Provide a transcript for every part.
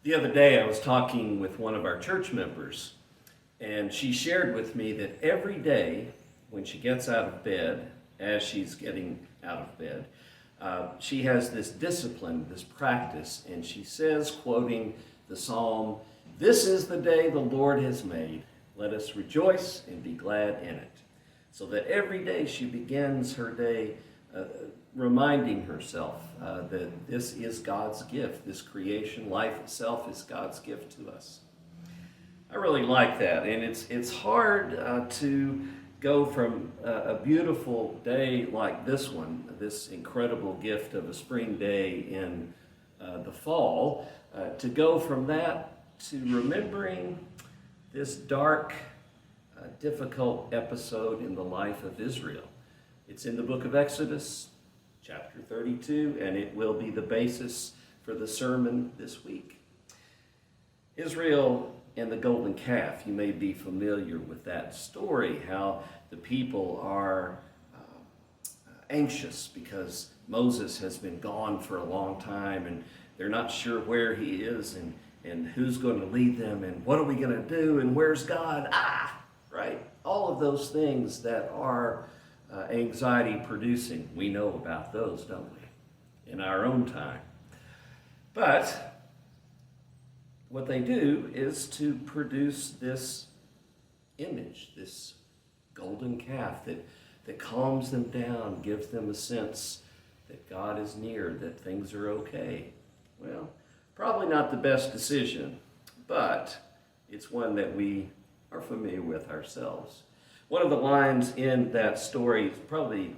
The other day I was talking with one of our church members, and she shared with me that every day when she gets out of bed, as she's getting out of bed, she has this discipline, this practice, and she says, quoting the psalm, "This is the day the Lord has made. Let us rejoice and be glad in it." So that every day she begins her day reminding herself that this is God's gift. This creation, life itself, is God's gift to us. I really like that, and it's hard to go from a beautiful day like this one, this incredible gift of a spring day in the fall, to go from that to remembering this dark, difficult episode in the life of Israel. It's in the book of Exodus, chapter 32, and it will be the basis for the sermon this week. Israel and the golden calf, you may be familiar with that story, how the people are anxious because Moses has been gone for a long time, and they're not sure where he is and who's going to lead them, and what are we going to do, and where's God? Right? All of those things that are anxiety producing. We know about those, don't we, in our own time. But what they do is to produce this image, this golden calf that calms them down, gives them a sense that God is near, that things are okay. Well, probably not the best decision, but it's one that we are familiar with ourselves. One of the lines in that story is probably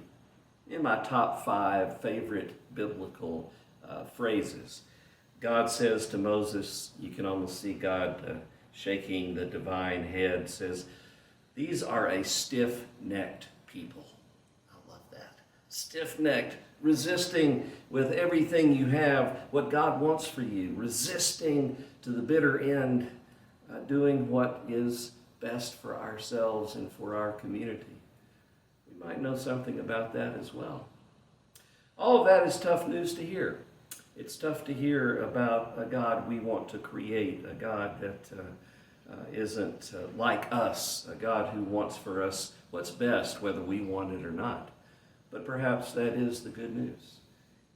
in my top 5 favorite biblical phrases. God says to Moses, you can almost see God shaking the divine head, says, "These are a stiff-necked people." I love that. Stiff-necked, resisting with everything you have what God wants for you, resisting to the bitter end, doing what is best for ourselves and for our community. We might know something about that as well. All of that is tough news to hear. It's tough to hear about a God we want to create, a God that isn't like us, a God who wants for us what's best, whether we want it or not. But perhaps that is the good news,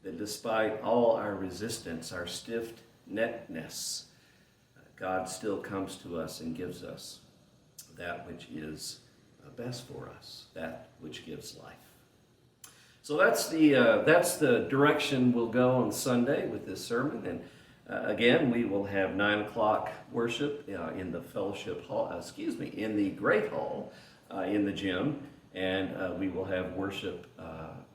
that despite all our resistance, our stiff-neckedness, God still comes to us and gives us that which is best for us, that which gives life. So that's the direction we'll go on Sunday with this sermon. And again, we will have 9 o'clock worship in the fellowship hall, in the Great Hall in the gym, and we will have worship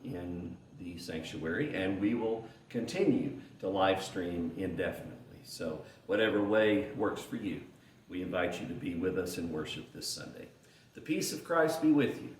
in the sanctuary, and we will continue to live stream indefinitely. So whatever way works for you, we invite you to be with us in worship this Sunday. The peace of Christ be with you.